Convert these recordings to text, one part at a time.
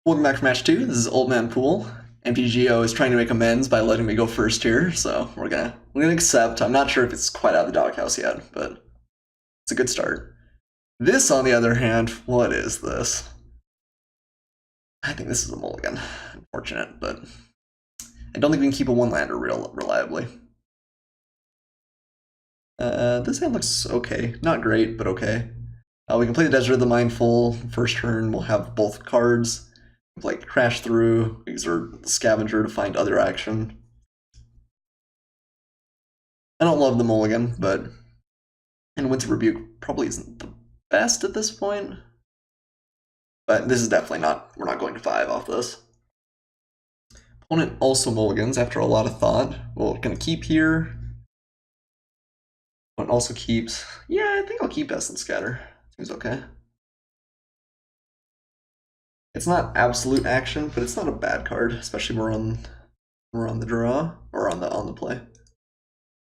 Welcome back for match 2. This is Old Man Poole. MTGO is trying to make amends by letting me go first here, so we're gonna accept. I'm not sure if it's quite out of the doghouse yet, but it's a good start. This, on the other hand, what is this? I think this is a mulligan. Unfortunate, but I don't think we can keep a one-lander real reliably. This hand looks okay. Not great, but okay. We can play the Desert of the Mindful. First turn, we'll have both cards. Like crash through, exert the scavenger to find other action. I don't love the mulligan, but and Winds of Rebuke probably isn't the best at this point. But this is definitely not, we're not going to 5 off this. Opponent also mulligans after a lot of thought. We're gonna keep here. Opponent also keeps, yeah, I think I'll keep Essence Scatter. Seems okay. It's not absolute action, but it's not a bad card, especially when we're on the draw or on the play.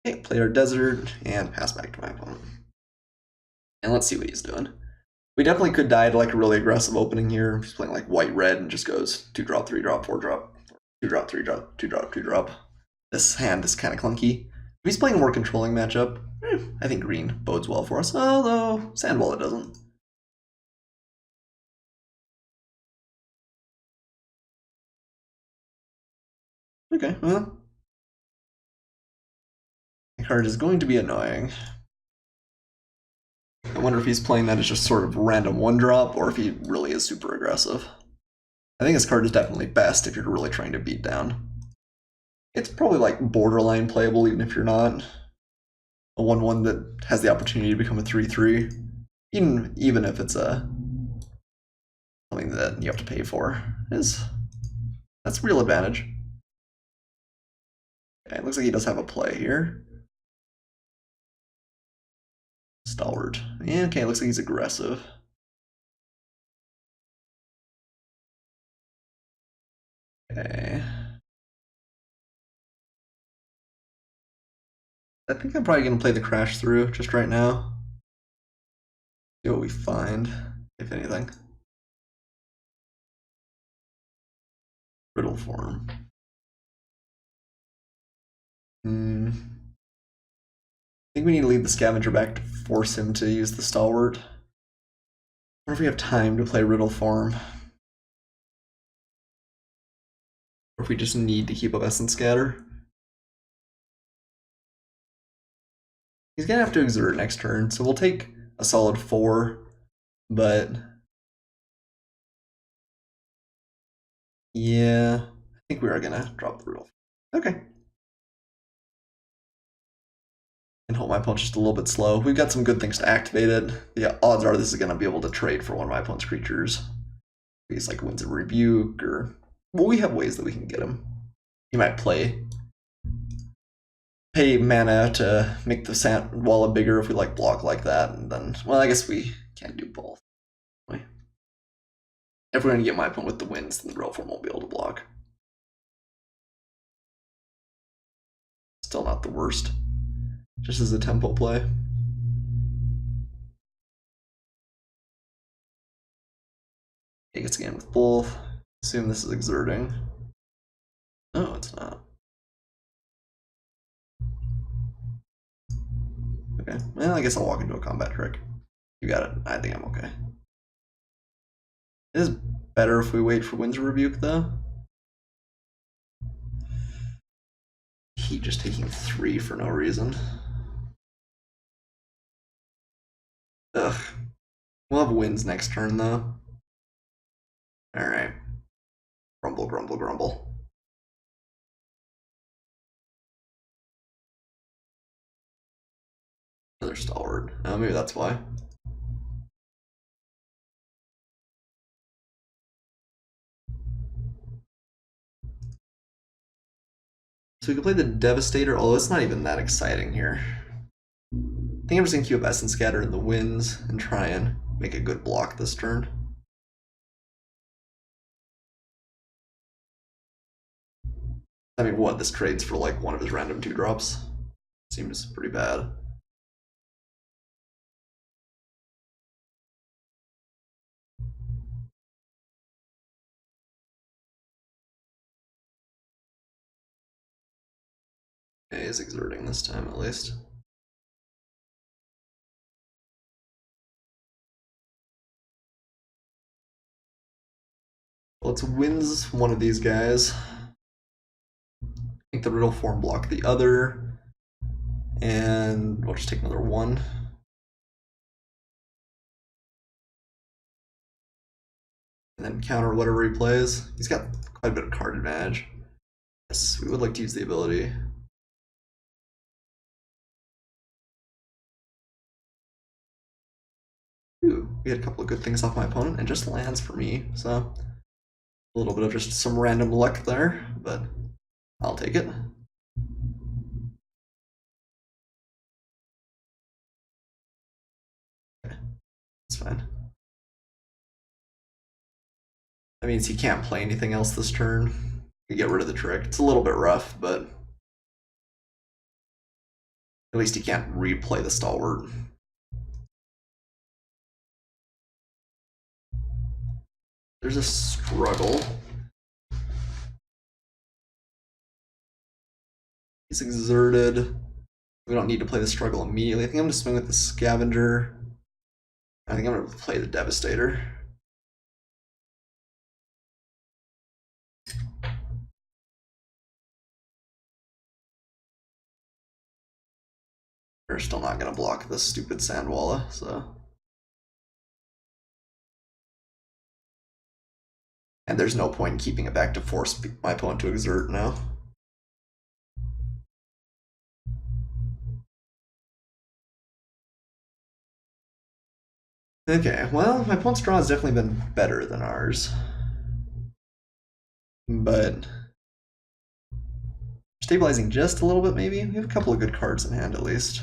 Okay, play our desert and pass back to my opponent. And let's see what he's doing. We definitely could die to like a really aggressive opening here. He's playing like white red and just goes 2-drop, 3-drop, 4-drop, 2-drop, 3-drop, 2-drop, 2-drop. This hand is kind of clunky. If he's playing a more controlling matchup, I think green bodes well for us. Although Sandwall it doesn't. Okay, well, the card is going to be annoying. I wonder if he's playing that as just sort of random 1-drop, or if he really is super aggressive. I think this card is definitely best if you're really trying to beat down. It's probably like borderline playable even if you're not. A 1-1 that has the opportunity to become a 3-3. Even if it's something that you have to pay for. That's real advantage. Okay, it looks like he does have a play here. Stalwart. Yeah, okay, it looks like he's aggressive. Okay. I think I'm probably going to play the crash through just right now. See what we find, if anything. Riddle form. I think we need to leave the scavenger back to force him to use the stalwart. I wonder if we have time to play riddle form. Or if we just need to keep up Essence Scatter. He's gonna have to exert next turn, so we'll take a solid 4, but yeah, I think we are gonna drop the riddle. Okay. And hope my opponent's just a little bit slow. We've got some good things to activate it. The odds are this is gonna be able to trade for one of my opponent's creatures. He's like Winds of Rebuke, or well, we have ways that we can get him. He might pay mana to make the sand wall bigger if we like block like that, and then well, I guess we can't do both. If we're gonna get my opponent with the wins, then the real form won't be able to block. Still not the worst. Just as a tempo play. Take us again with both. Assume this is exerting. No, it's not. Okay, well, I guess I'll walk into a combat trick. You got it. I think I'm okay. It is better if we wait for Winds of Rebuke, though. He just taking 3 for no reason. Ugh. We'll have Winds next turn, though. Alright. Grumble, grumble, grumble. Another stalwart. Oh, maybe that's why. So we can play the Devastator, although it's not even that exciting here. I think I'm just going to queue up Essence Scatter in the Winds and try and make a good block this turn. I mean, what? This trades for like one of his random 2-drops? Seems pretty bad. He is exerting this time at least. Let's wins one of these guys. Make the riddle form block the other. And we'll just take another one. And then counter whatever he plays. He's got quite a bit of card advantage. Yes, we would like to use the ability. Ooh, we had a couple of good things off my opponent and just lands for me, so a little bit of just some random luck there, but I'll take it. Okay, that's fine. That means he can't play anything else this turn. We get rid of the trick. It's a little bit rough, but at least he can't replay the stalwart. There's a struggle. He's exerted. We don't need to play the struggle immediately. I think I'm going to swing with the scavenger. I think I'm going to play the devastator. We're still not going to block this stupid Sandwalla, so. And there's no point in keeping it back to force my opponent to exert now. Okay, well, my opponent's draw has definitely been better than ours. But stabilizing just a little bit, maybe? We have a couple of good cards in hand, at least.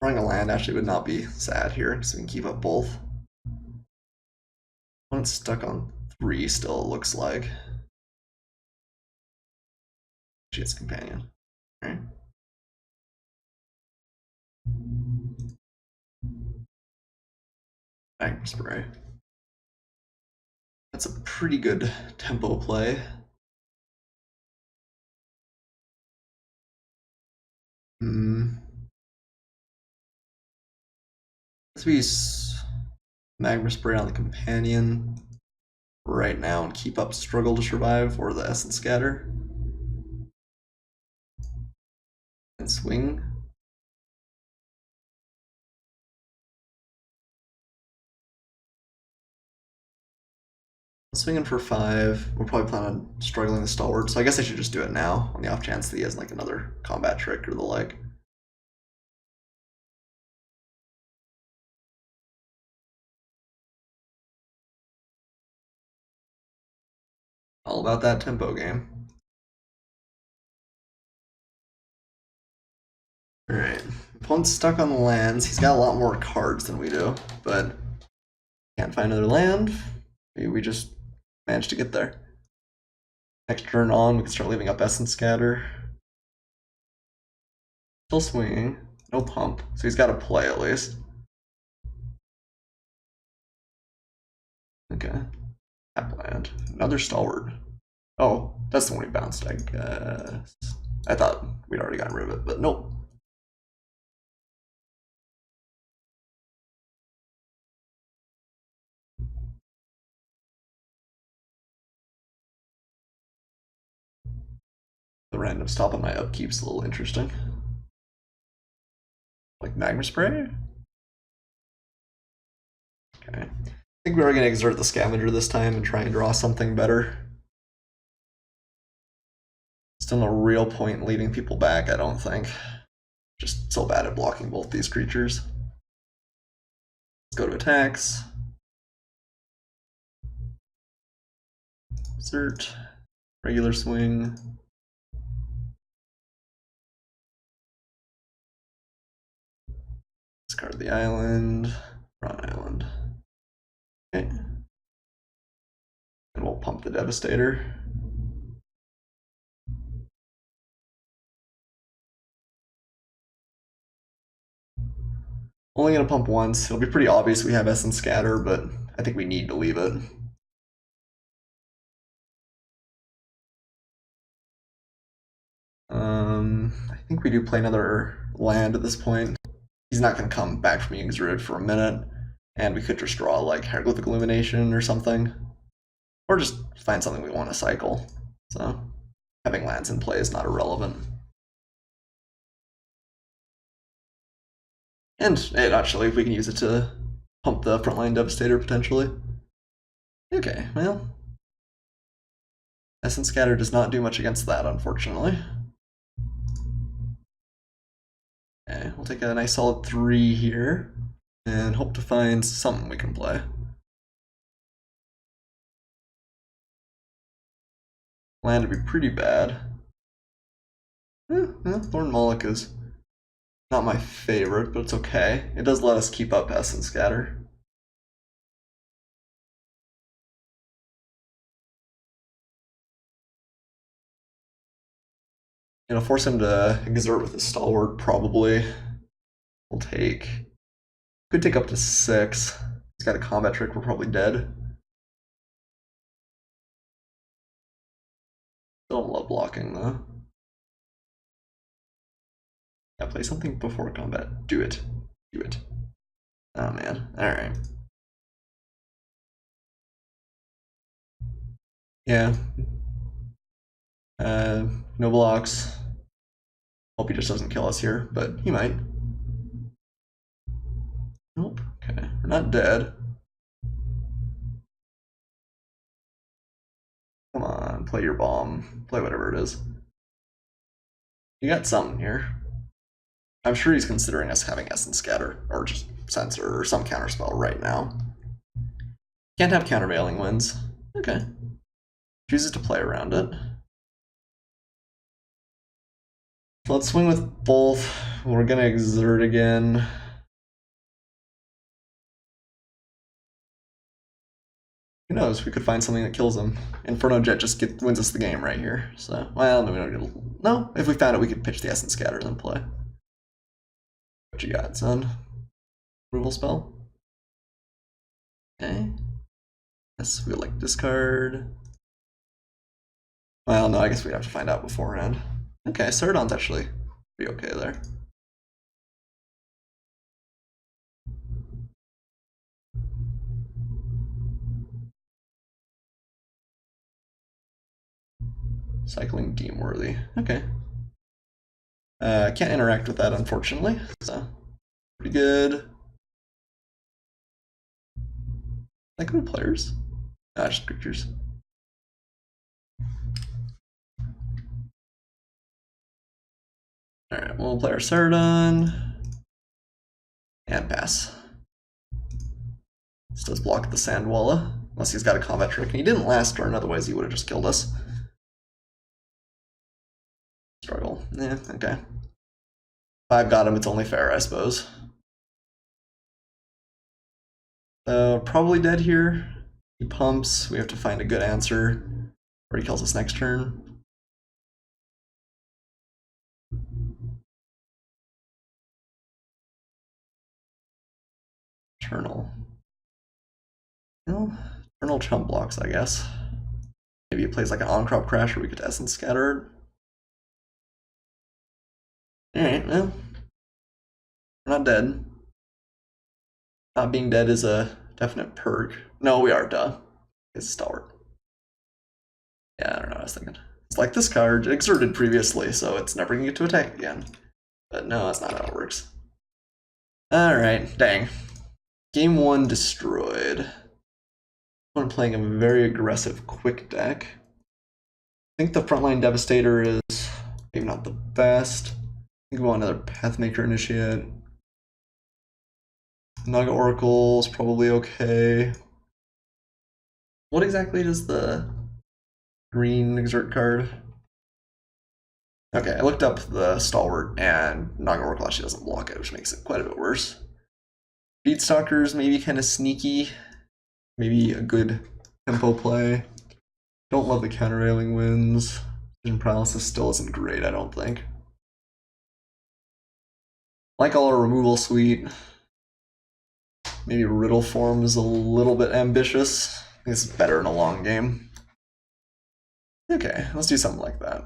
Drawing a land actually would not be sad here, so we can keep up both. Opponent's stuck on 3 still, it looks like. She has companion. Alright. Magma Spray. That's a pretty good tempo play. Let's use Magma Spray on the companion right now and keep up Struggle to Survive or the Essence Scatter. And swing. Swinging for 5. We'll probably plan on struggling the stalwart, so I guess I should just do it now on the off chance that he has like another combat trick or the like. All about that tempo game. Alright. Opponent's stuck on the lands. He's got a lot more cards than we do, but can't find another land. Maybe we just managed to get there. Next turn on, we can start leaving up Essence Scatter. Still swinging. No pump, so he's got to play at least. Okay. Tap land. Another Stalwart. Oh, that's the one he bounced, I guess. I thought we'd already gotten rid of it, but nope. The random stop on my upkeep's a little interesting. Like Magma Spray? Okay. I think we are going to exert the Scavenger this time and try and draw something better. Still no real point in leaving people back, I don't think. Just so bad at blocking both these creatures. Let's go to attacks. Exert. Regular swing. Discard the island. Draw an island. Okay. And we'll pump the Devastator. Only gonna pump once. It'll be pretty obvious we have Essence Scatter, but I think we need to leave it. I think we do play another land at this point. He's not going to come back from being exerted for a minute, and we could just draw like Hieroglyphic Illumination or something, or just find something we want to cycle. So having lands in play is not irrelevant. And actually, we can use it to pump the Frontline Devastator potentially. Okay, well, Essence Scatter does not do much against that, unfortunately. Okay, we'll take a nice solid 3 here, and hope to find something we can play. Land would be pretty bad. Thorn Moloch is not my favorite, but it's okay. It does let us keep up Essence Scatter. Force him to exert with his Stalwart, probably. We'll take... Could take up to 6. He's got a combat trick, we're probably dead. Don't love blocking, though. Yeah, play something before combat. Do it. Do it. Oh, man. Alright. Yeah. No blocks. Hope he just doesn't kill us here, but he might. Nope. Okay. We're not dead. Come on, play your bomb. Play whatever it is. You got something here. I'm sure he's considering us having Essence Scatter, or just Censor, or some counterspell right now. Can't have Countervailing Winds. Okay. Chooses to play around it. So let's swing with both. We're gonna exert again. Who knows? We could find something that kills him. Inferno Jet just wins us the game right here. So, well, no, we don't get. No, if we found it, we could pitch the Essence Scatter and then play. What you got, son? Removal spell. Okay. Yes, we like discard. Well, no, I guess we'd have to find out beforehand. Okay, Ceradon's actually pretty okay there. Cycling Deemworthy. Okay. Can't interact with that, unfortunately, so pretty good. Like good players? Ah, just creatures. Alright, we'll play our Ceradon. And pass. This does block the Sandwalla, unless he's got a combat trick, and he didn't last turn, otherwise he would have just killed us. Struggle. Yeah, okay. If I've got him, it's only fair, I suppose. Probably dead here. He pumps, we have to find a good answer, or he kills us next turn. Eternal. Well, Eternal chump blocks, I guess. Maybe he plays like an on-crop crash, or we could Essence Scatter. Alright, well. We're not dead. Not being dead is a definite perk. No, we are, duh. It's Stalwart. Yeah, I don't know what I was thinking. It's like this card exerted previously, so it's never gonna get to attack again. But no, that's not how it works. Alright, dang. Game 1 destroyed. I'm playing a very aggressive quick deck. I think the Frontline Devastator is maybe not the best. I think we want another Pathmaker Initiate. Naga Oracle is probably okay. What exactly does the green exert card? Okay, I looked up the Stalwart, and Naga Oracle actually doesn't block it, which makes it quite a bit worse. Beatstalker's maybe kind of sneaky. Maybe a good tempo play. Don't love the Countervailing Winds. Vision Paralysis still isn't great, I don't think. Like all our removal suite. Maybe Riddle Form is a little bit ambitious. I think it's better in a long game. Okay, let's do something like that.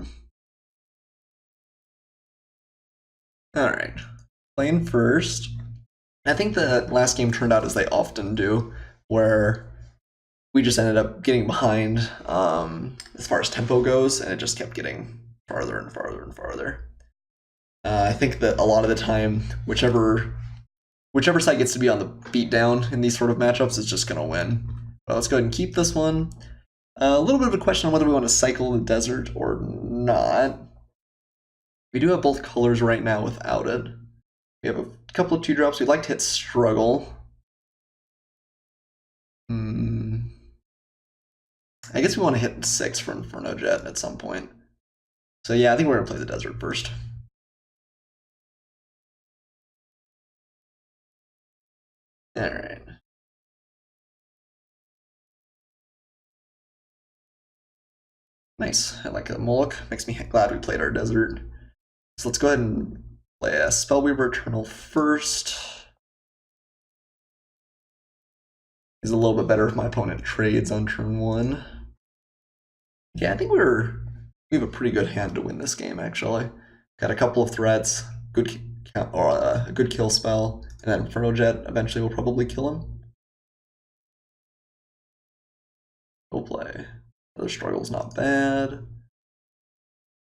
Alright. Playing first. I think the last game turned out as they often do, where we just ended up getting behind as far as tempo goes, and it just kept getting farther and farther and farther. I think that a lot of the time, whichever side gets to be on the beatdown in these sort of matchups is just going to win. But let's go ahead and keep this one. A little bit of a question on whether we want to cycle the desert or not. We do have both colors right now without it. We have a couple of 2-drops. We'd like to hit struggle. I guess we want to hit 6 for Inferno Jet at some point. So yeah, I think we're going to play the desert first. Alright. Nice. I like a Moloch. Makes me glad we played our desert. So let's go ahead and play a Spellweaver Eternal first. Is a little bit better if my opponent trades on turn 1. Yeah, I think we have a pretty good hand to win this game, actually. Got a couple of threats, a good kill spell, and then Inferno Jet eventually will probably kill him. We'll play. Other struggle's not bad.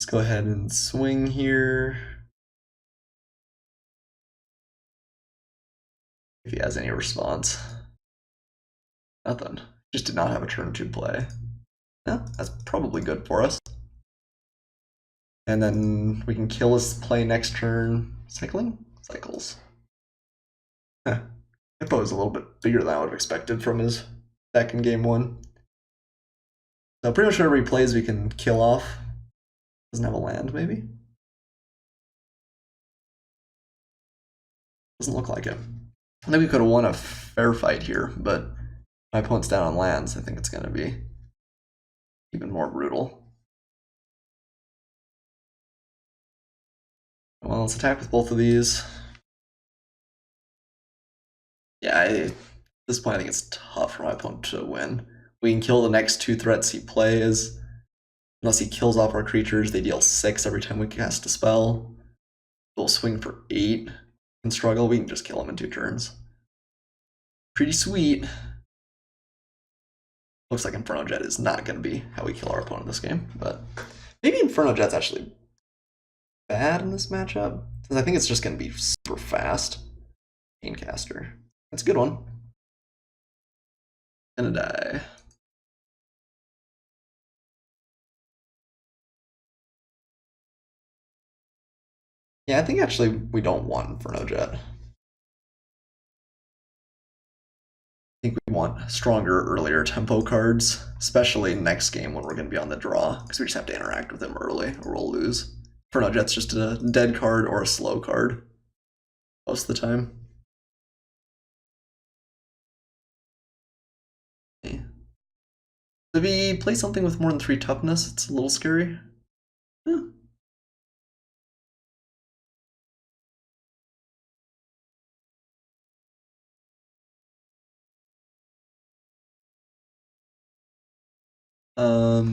Let's go ahead and swing here. If he has any response. Nothing. Just did not have a turn 2 play. Yeah, that's probably good for us. And then we can kill his play next turn. Cycling? Cycles. Hippo is a little bit bigger than I would have expected from his deck in game 1. So pretty much whatever he plays we can kill off. Doesn't have a land, maybe? Doesn't look like it. I think we could have won a fair fight here, but my opponent's down on lands. I think it's going to be even more brutal. Well, let's attack with both of these. Yeah, at this point I think it's tough for my opponent to win. We can kill the next 2 threats he plays. Unless he kills off our creatures, they deal 6 every time we cast a spell. We'll swing for 8 and struggle. We can just kill him in 2 turns. Pretty sweet. Looks like Inferno Jet is not going to be how we kill our opponent this game, but maybe Inferno Jet's actually bad in this matchup, because I think it's just going to be super fast. Paincaster. That's a good one. And a die. Yeah, I think actually we don't want Inferno Jet. I think we want stronger, earlier tempo cards, especially next game when we're going to be on the draw, because we just have to interact with them early or we'll lose. Inferno Jet's just a dead card or a slow card most of the time. Okay. If he plays something with more than 3 toughness, it's a little scary. Yeah.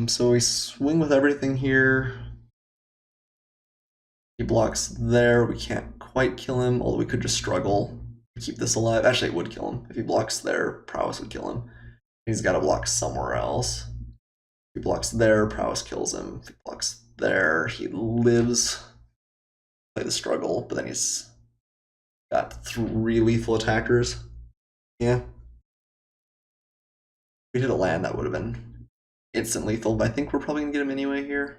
So we swing with everything here. He blocks there. We can't quite kill him, although we could just struggle to keep this alive. Actually, it would kill him. If he blocks there, Prowess would kill him. He's got to block somewhere else. If he blocks there, Prowess kills him. If he blocks there, he lives. Play the struggle, but then he's got 3 lethal attackers. Yeah. If we hit a land, that would have been instant lethal, but I think we're probably going to get him anyway here.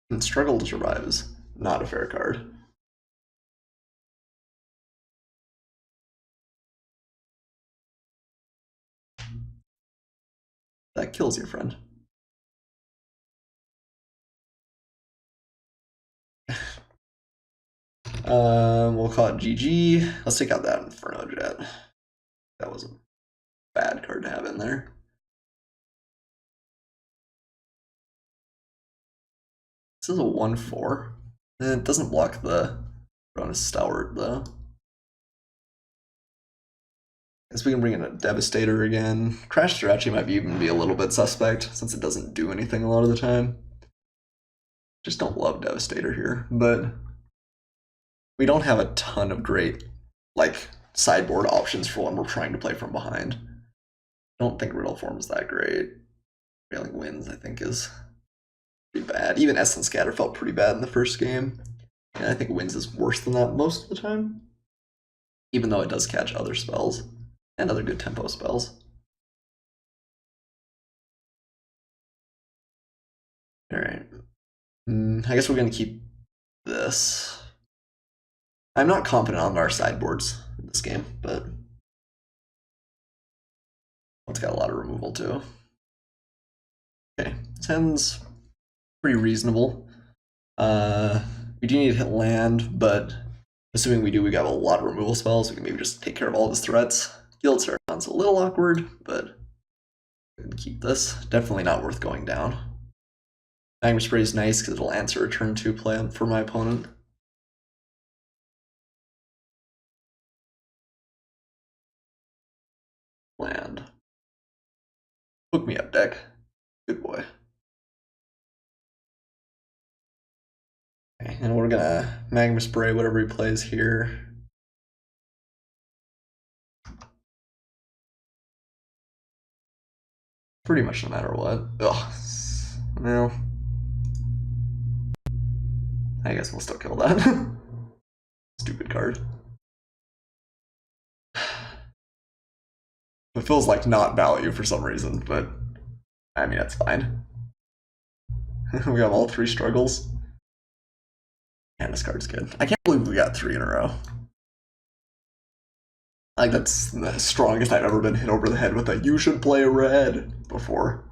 And struggle to survive is not a fair card. That kills your friend. We'll call it GG. Let's take out that Inferno Jet. That was a bad card to have in there. This is a 1/4. It doesn't block the bonus Stalwart though. Guess we can bring in a Devastator again. Crash Jirachi might even be a little bit suspect since it doesn't do anything a lot of the time. Just don't love Devastator here, but we don't have a ton of great, like, sideboard options for when we're trying to play from behind. I don't think Riddle Form is that great. Failing Winds, I think, is pretty bad. Even Essence Scatter felt pretty bad in the first game. And I think Winds is worse than that most of the time. Even though it does catch other spells and other good tempo spells. Alright. I guess we're going to keep this. I'm not confident on our sideboards in this game, but it's got a lot of removal too. Okay, 10's pretty reasonable. We do need to hit land, but assuming we do, we got a lot of removal spells. We can maybe just take care of all of his threats. Guild Sarathon's a little awkward, but we can keep this. Definitely not worth going down. Magma Spray is nice because it'll answer a turn 2 play for my opponent. Land. Hook me up, deck. Good boy. Okay, and we're gonna Magma Spray whatever he plays here. Pretty much no matter what. Ugh. Well, I guess we'll still kill that. Stupid card. It feels like not value for some reason, but I mean, that's fine. We have all 3 struggles. And this card's good. I can't believe we got 3 in a row. Like, that's the strongest I've ever been hit over the head with a "you should play red" before.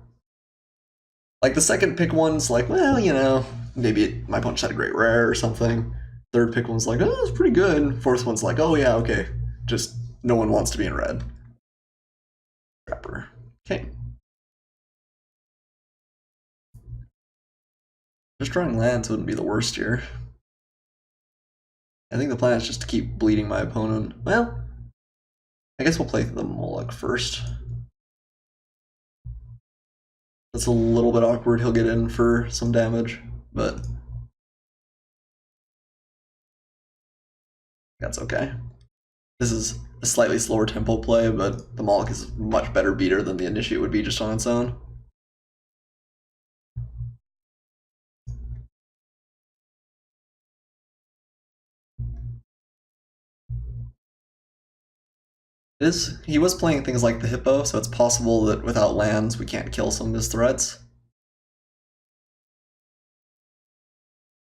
Like, the second pick one's like, well, you know, maybe my opponent had a great rare or something. Third pick one's like, oh, it's pretty good. Fourth one's like, oh yeah, okay. Just no one wants to be in red. Trapper. Okay. Just drawing lands wouldn't be the worst here. I think the plan is just to keep bleeding my opponent. Well, I guess we'll play the Moloch first. That's a little bit awkward. He'll get in for some damage, but that's okay. This is a slightly slower tempo play, but the Moloch is a much better beater than the Initiate would be just on its own. He was playing things like the Hippo, so it's possible that without lands we can't kill some of his threats.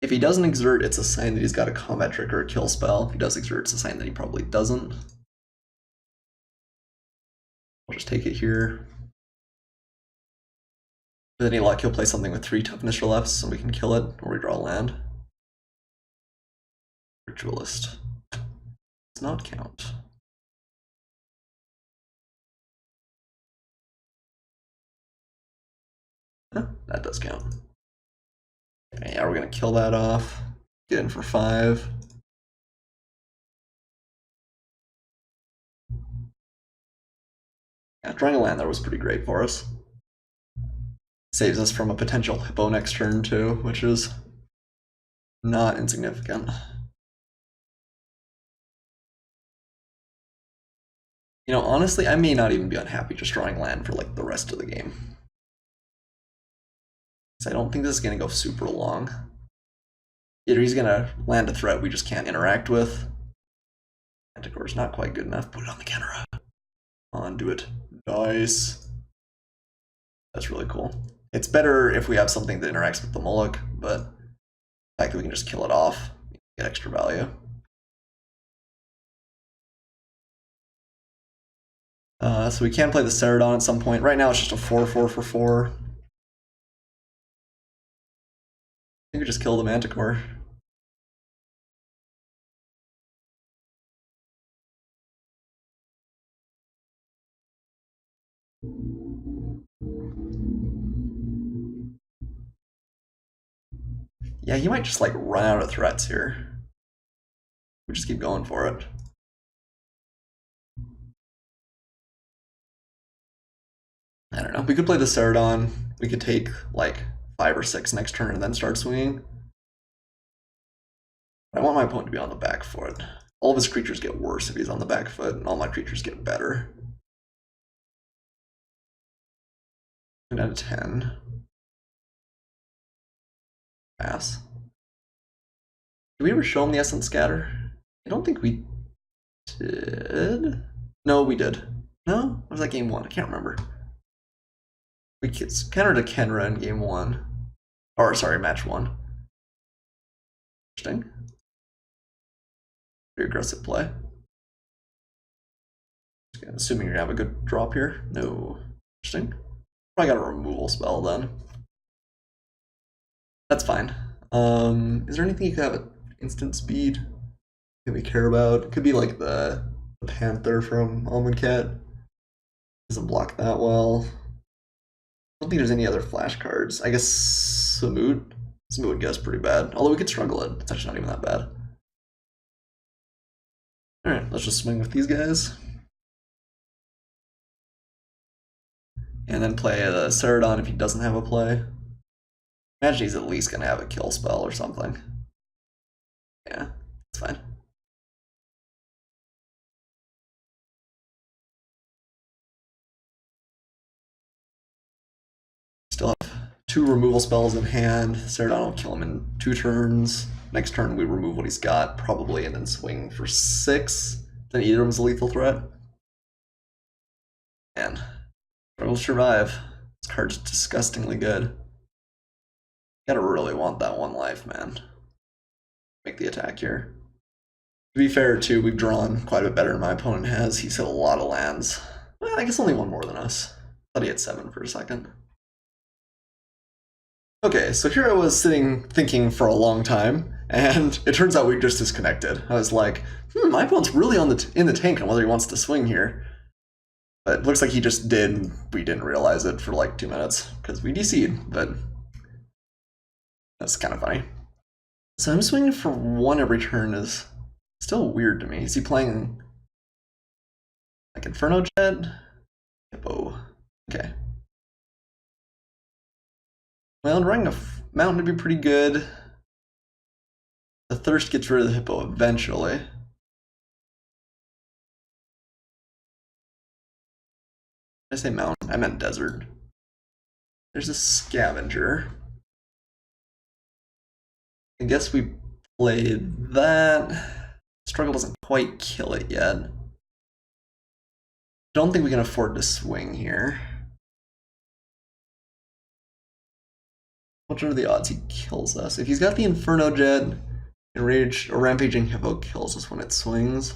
If he doesn't exert, it's a sign that he's got a combat trick or a kill spell. If he does exert, it's a sign that he probably doesn't. I'll just take it here. With any luck, he'll play something with 3 toughness or less, so we can kill it, or we draw land. Ritualist. Does not count. Huh, that does count. Okay, yeah, we're gonna kill that off. Get in for 5. Yeah, drawing a land there was pretty great for us. Saves us from a potential Hippo next turn too, which is not insignificant. You know, honestly, I may not even be unhappy just drawing land for like the rest of the game. So I don't think this is gonna go super long. Either he's gonna land a threat we just can't interact with. Manticore's not quite good enough. Put it on the camera. On, do it. Nice. That's really cool. It's better if we have something that interacts with the Moloch, but the fact that we can just kill it off, get extra value. So we can play the Ceradon at some point. Right now it's just a 4/4 for 4. I think we just kill the Manticore. Yeah, he might just like run out of threats here. We just keep going for it. I don't know. We could play the Ceradon. We could take like 5 or 6 next turn and then start swinging. I want my opponent to be on the back foot. All of his creatures get worse if he's on the back foot, and all my creatures get better. 10 out of 10. Pass. Did we ever show him the Essence Scatter? I don't think we did. No, we did. No? Was that game 1? I can't remember. We countered a Kenra in game 1. Or, sorry, match 1. Interesting. Very aggressive play. Assuming you're gonna have a good drop here. No. Interesting. Probably got a removal spell then. That's fine. Is there anything you could have at instant speed that we care about? It could be like the Panther from Amonkhet. Doesn't block that well. I don't think there's any other flash cards. I guess Samut. Samut would get us pretty bad. Although we could struggle it. It's actually not even that bad. Alright, let's just swing with these guys. And then play a Ceradon if he doesn't have a play. Imagine he's at least going to have a kill spell or something. Yeah, it's fine. Still have 2 removal spells in hand. Ceradon will kill him in 2 turns. Next turn we remove what he's got, probably, and then swing for 6. Then either of them's a lethal threat. And struggle to survive. This card's disgustingly good. Gotta really want that 1 life, man. Make the attack here. To be fair, too, we've drawn quite a bit better than my opponent has. He's hit a lot of lands. Well, I guess only 1 more than us. Thought he had 7 for a second. Okay, so here I was sitting thinking for a long time, and it turns out we just disconnected. I was like, my opponent's really in the tank on whether he wants to swing here. But it looks like he just did, and we didn't realize it for like 2 minutes, because we DC'd, but that's kind of funny. So him swinging for 1 every turn is still weird to me. Is he playing like Inferno Jet? Hippo. Okay. Well, drawing a mountain would be pretty good. The Thirst gets rid of the Hippo eventually. Did I say mountain? I meant desert. There's a Scavenger. I guess we played that. Struggle doesn't quite kill it yet. Don't think we can afford to swing here. What are the odds he kills us? If he's got the Inferno Jet, Enraged or Rampaging Hippo kills us when it swings.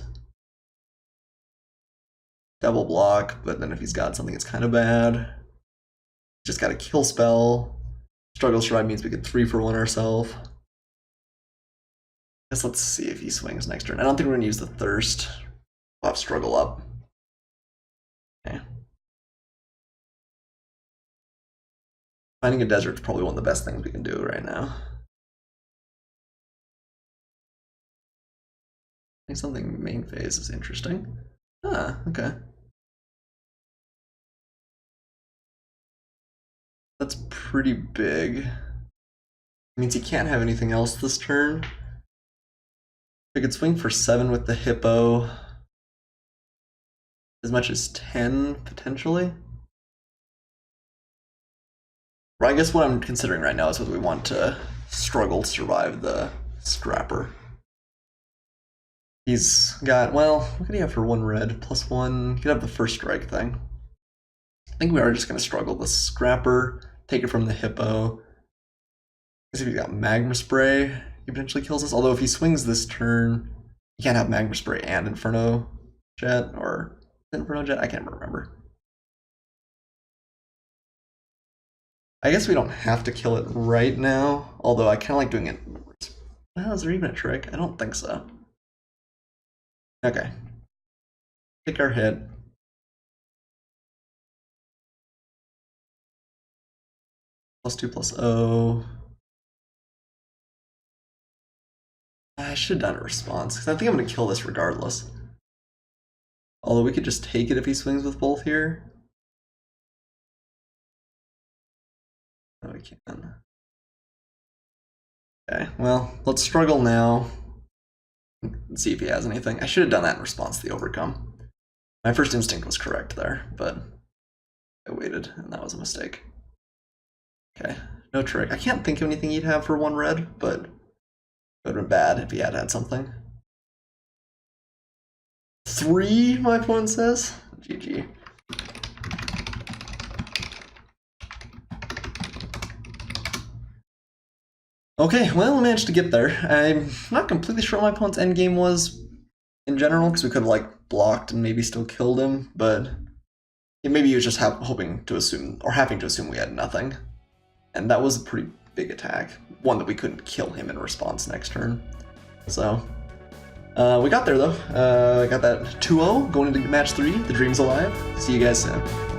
Double block, but then if he's got something that's kind of bad. Just got a kill spell. Struggle Stride means we could 3-for-1 ourselves. Guess let's see if he swings next turn. I don't think we're gonna use the Thirst. We'll have Struggle up. Okay. Finding a desert is probably one of the best things we can do right now. I think something main phase is interesting. Ah, okay. That's pretty big. It means he can't have anything else this turn. We could swing for 7 with the Hippo. As much as 10, potentially. Or I guess what I'm considering right now is whether we want to struggle to survive the Scrapper. He's got, well, what could he have for 1 red? +1, he could have the first strike thing. I think we are just going to struggle the Scrapper, take it from the Hippo. Because if he's got Magma Spray, he potentially kills us. Although if he swings this turn, he can't have Magma Spray and Inferno Jet, or Inferno Jet? I can't remember. I guess we don't have to kill it right now, although I kind of like doing it. Well, is there even a trick? I don't think so. Okay. Take our hit. +2/+0. I should have done a response, because I think I'm going to kill this regardless. Although we could just take it if he swings with both here. No, we can. Okay, well, let's struggle now. See if he has anything. I should have done that in response to the overcome. My first instinct was correct there, but I waited, and that was a mistake. Okay, no trick. I can't think of anything he'd have for 1 red, but it would have been bad if he had had something. 3, my opponent says. GG. Okay, well, I managed to get there. I'm not completely sure what my opponent's endgame was in general, because we could have like blocked and maybe still killed him, but maybe he was just hoping to assume, or having to assume we had nothing. And that was a pretty big attack. One that we couldn't kill him in response next turn. So, we got there though. Got that 2-0 going into match 3. The dream's alive. See you guys soon.